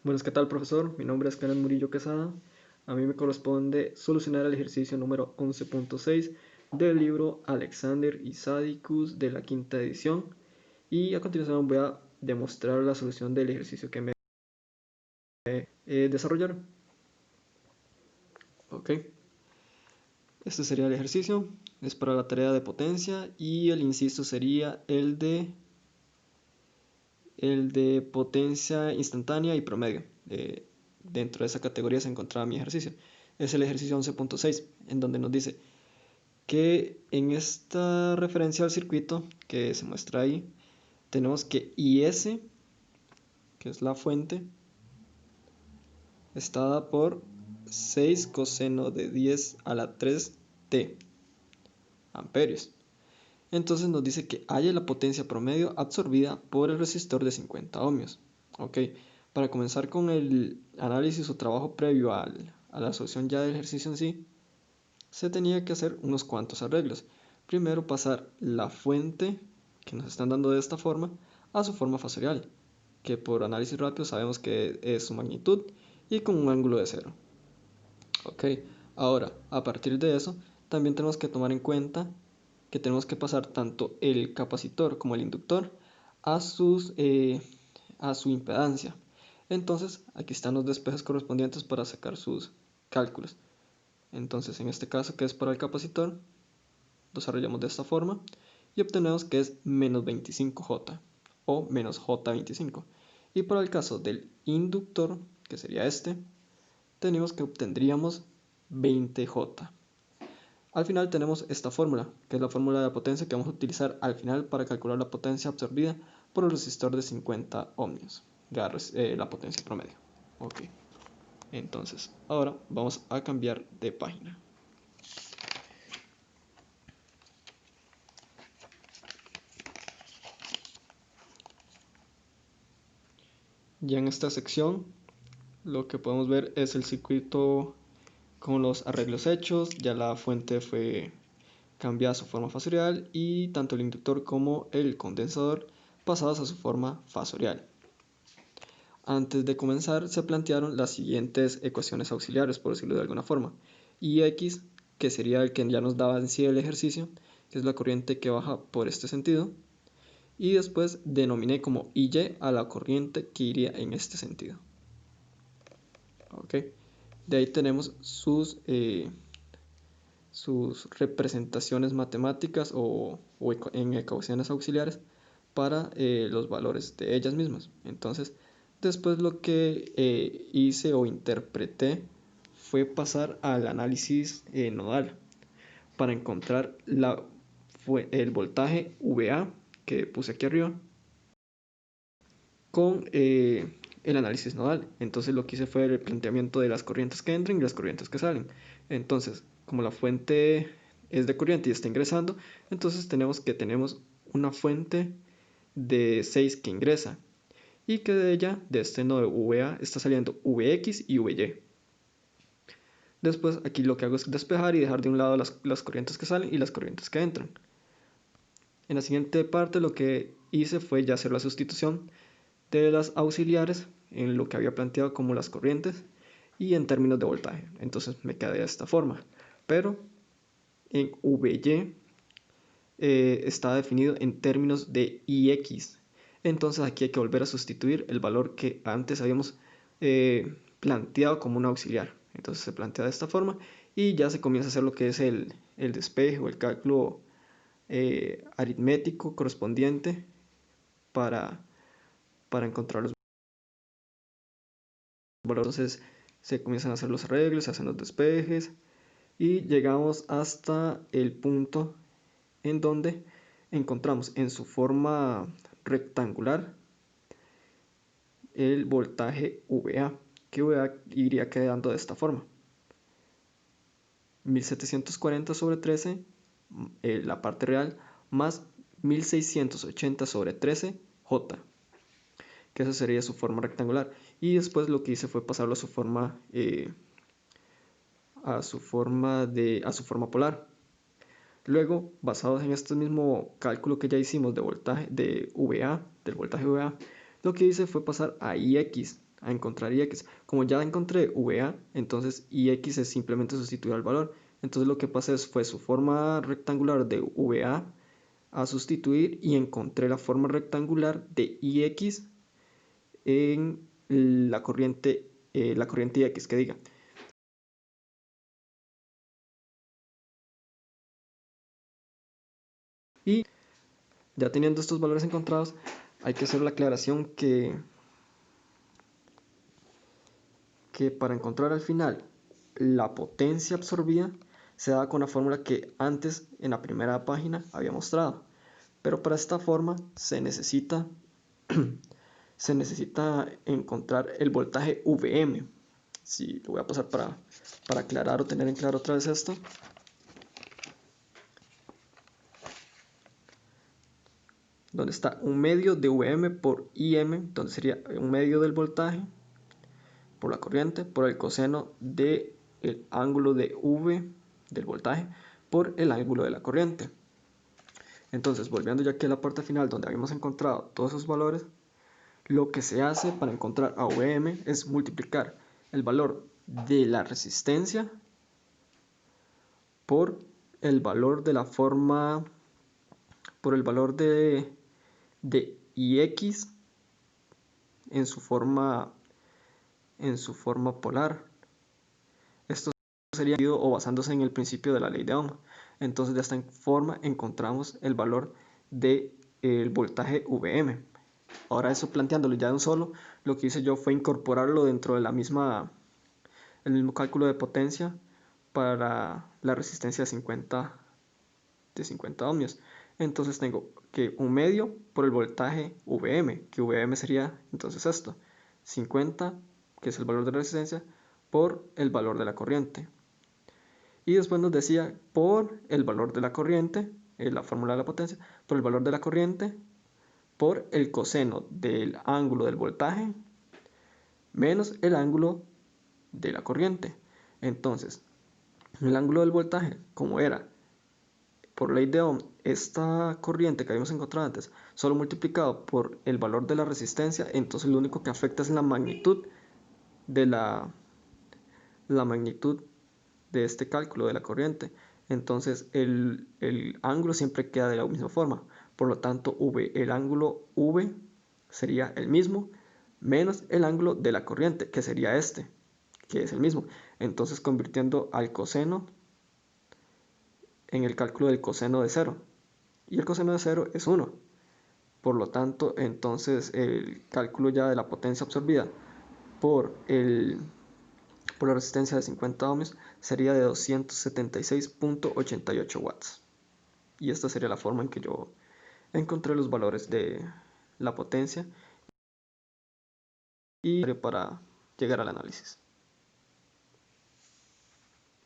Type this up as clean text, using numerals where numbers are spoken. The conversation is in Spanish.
Buenas, ¿qué tal, profesor? Mi nombre es Kenneth Murillo Quesada. A mí me corresponde solucionar el ejercicio número 11.6 del libro Alexander y Sadicus de la quinta edición. Y a continuación voy a demostrar la solución del ejercicio que me desarrollaron. Ok, este sería el ejercicio. Es para la tarea de potencia y el inciso sería el de potencia instantánea y promedio. Dentro de esa categoría se encontraba mi ejercicio. Es el ejercicio 11.6, en donde nos dice que en esta referencia al circuito que se muestra ahí, tenemos que IS, que es la fuente, está dada por 6 coseno de 10 a la 3t amperios. Entonces nos dice que haya la potencia promedio absorbida por el resistor de 50 ohmios. Ok, para comenzar con el análisis o trabajo previo a la solución ya del ejercicio en sí, se tenía que hacer unos cuantos arreglos. Primero pasar la fuente que nos están dando de esta forma a su forma fasorial, que por análisis rápido sabemos que es su magnitud y con un ángulo de 0. Ok, ahora a partir de eso también tenemos que tomar en cuenta que tenemos que pasar tanto el capacitor como el inductor a su impedancia. Entonces aquí están los despejes correspondientes para sacar sus cálculos. Entonces en este caso, que es para el capacitor, desarrollamos de esta forma y obtenemos que es menos 25J o menos J25. Y para el caso del inductor, que sería este, tenemos que obtendríamos 20J. Al final tenemos esta fórmula, que es la fórmula de la potencia que vamos a utilizar al final para calcular la potencia absorbida por el resistor de 50 ohmios, la potencia promedio. Ok, entonces ahora vamos a cambiar de página. Ya en esta sección lo que podemos ver es el circuito con los arreglos hechos. Ya la fuente fue cambiada a su forma fasorial y tanto el inductor como el condensador pasados a su forma fasorial. Antes de comenzar se plantearon las siguientes ecuaciones auxiliares, por decirlo de alguna forma. Ix, que sería el que ya nos daba en sí el ejercicio, que es la corriente que baja por este sentido, y después denominé como Y a la corriente que iría en este sentido. Okay. De ahí tenemos sus representaciones matemáticas o en ecuaciones auxiliares para los valores de ellas mismas. Entonces, después lo que hice o interpreté fue pasar al análisis nodal para encontrar el voltaje VA que puse aquí arriba con el análisis nodal. Entonces lo que hice fue el planteamiento de las corrientes que entran y las corrientes que salen. Entonces, como la fuente es de corriente y está ingresando, entonces tenemos una fuente de 6 que ingresa y que de ella, de este nodo VA, está saliendo Vx y Vy. Después aquí lo que hago es despejar y dejar de un lado las corrientes que salen y las corrientes que entran. En la siguiente parte lo que hice fue ya hacer la sustitución de las auxiliares en lo que había planteado como las corrientes y en términos de voltaje. Entonces me quedé de esta forma. Pero en Vy está definido en términos de Ix. Entonces aquí hay que volver a sustituir el valor que antes habíamos planteado como un auxiliar. Entonces se plantea de esta forma y ya se comienza a hacer lo que es el despeje o el cálculo aritmético correspondiente para encontrar los valores. Entonces se comienzan a hacer los arreglos, se hacen los despejes y llegamos hasta el punto en donde encontramos en su forma rectangular el voltaje VA, que VA iría quedando de esta forma: 1740 sobre 13, la parte real, más 1680 sobre 13 J, que esa sería su forma rectangular. Y después lo que hice fue pasarlo a su forma polar. Luego, basados en este mismo cálculo que ya hicimos de voltaje de VA, del voltaje VA, lo que hice fue pasar a Ix a encontrar IX. Como ya encontré VA, entonces IX es simplemente sustituir al valor. Entonces lo que pasé fue su forma rectangular de VA a sustituir y encontré la forma rectangular de IX en la corriente IX que diga. Y ya teniendo estos valores encontrados, hay que hacer la aclaración que para encontrar al final la potencia absorbida se da con la fórmula que antes en la primera página había mostrado. Pero para esta forma se necesita encontrar el voltaje VM. Si lo voy a pasar para aclarar o tener en claro otra vez esto. Donde está un medio de VM por IM, donde sería un medio del voltaje por la corriente por el coseno del ángulo de V del voltaje por el ángulo de la corriente. Entonces, volviendo ya aquí a la parte final donde habíamos encontrado todos esos valores, lo que se hace para encontrar a VM es multiplicar el valor de la resistencia por el valor de la forma, por el valor de IX en su forma polar. Esto sería o basándose en el principio de la ley de Ohm. Entonces de esta forma encontramos el valor del voltaje VM. Ahora eso planteándolo ya de un solo, lo que hice yo fue incorporarlo dentro de el mismo cálculo de potencia para la resistencia de 50 ohmios. Entonces tengo que un medio por el voltaje VM, que VM sería entonces esto, 50, que es el valor de la resistencia, por el valor de la corriente. Y después nos decía por el valor de la corriente, la fórmula de la potencia, por el valor de la corriente, por el coseno del ángulo del voltaje, menos el ángulo de la corriente. Entonces, el ángulo del voltaje, como era por ley de Ohm, esta corriente que habíamos encontrado antes, solo multiplicado por el valor de la resistencia, entonces lo único que afecta es la magnitud de la magnitud de este cálculo de la corriente. Entonces el ángulo siempre queda de la misma forma. Por lo tanto, el ángulo V sería el mismo menos el ángulo de la corriente, que sería este, que es el mismo. Entonces convirtiendo al coseno en el cálculo del coseno de 0. Y el coseno de 0 es 1. Por lo tanto, entonces el cálculo ya de la potencia absorbida por la resistencia de 50 ohms sería de 276.88 watts. Y esta sería la forma en que yo encontré los valores de la potencia y para llegar al análisis.